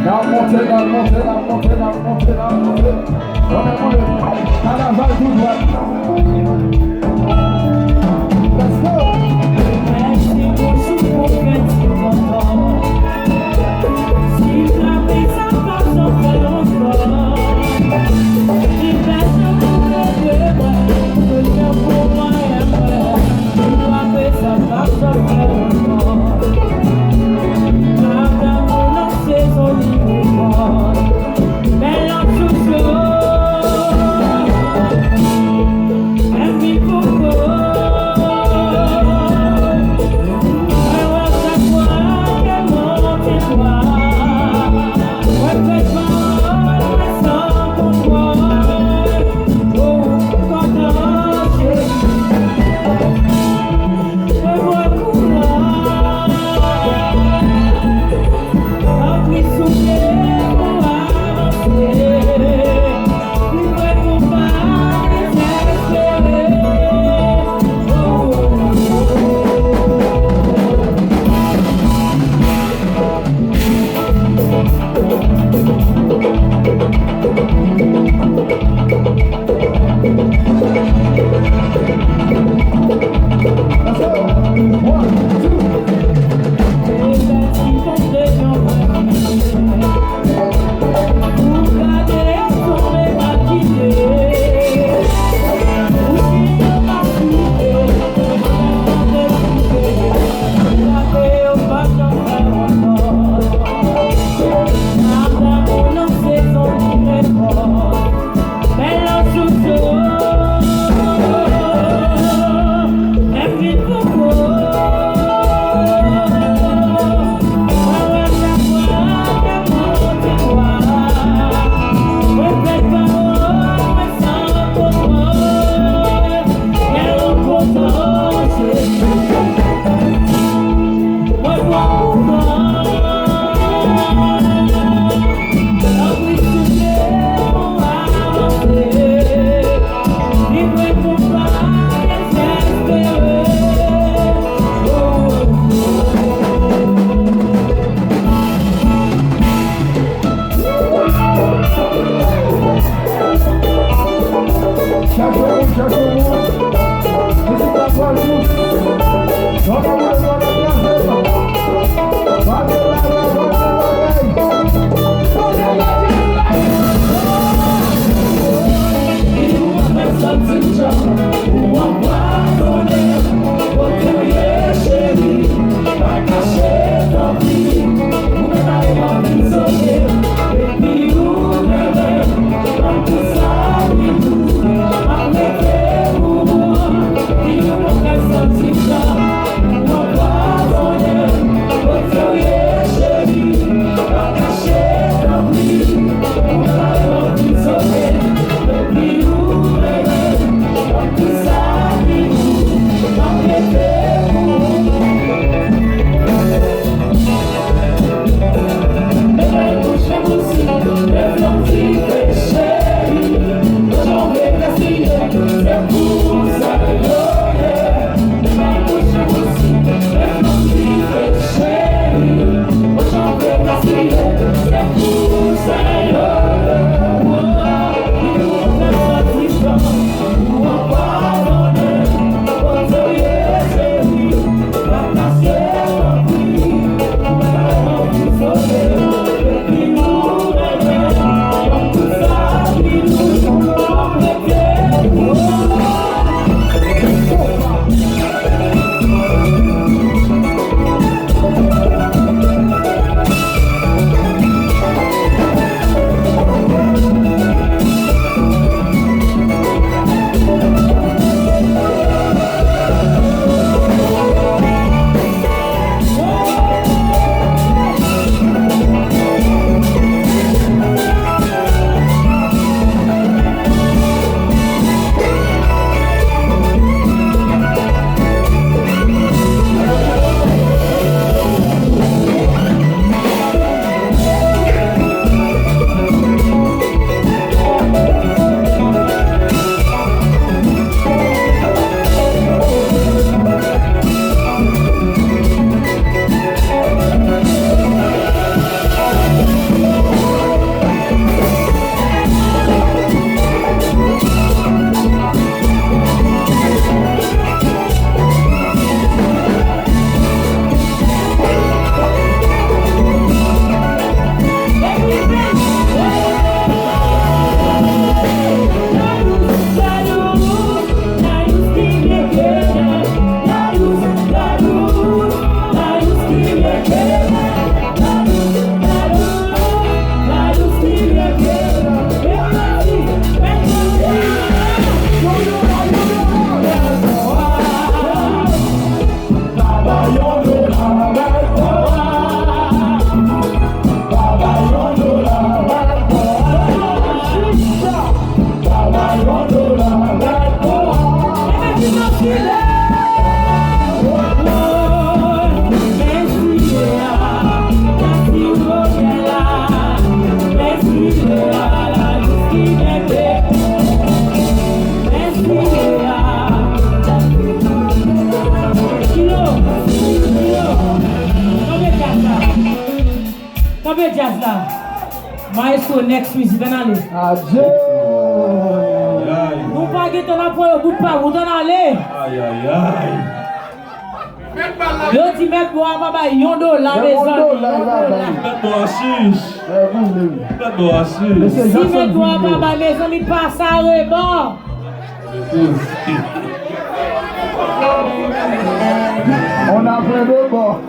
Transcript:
Now monter, now monter, now monter, now monter, now monter. On est monté. Carnaval tout droit. Let's go. campé jazz là. Maestro next week, il aller. Adieu. Nous pas guetter la pour au bout pas, vous donne aller. Aïe aïe aïe. Le petit mec bois papa yondo la maison. Faites-moi assis. Faites-moi assis. Si mec bois papa maison il passe à rebord. On a plein de bord.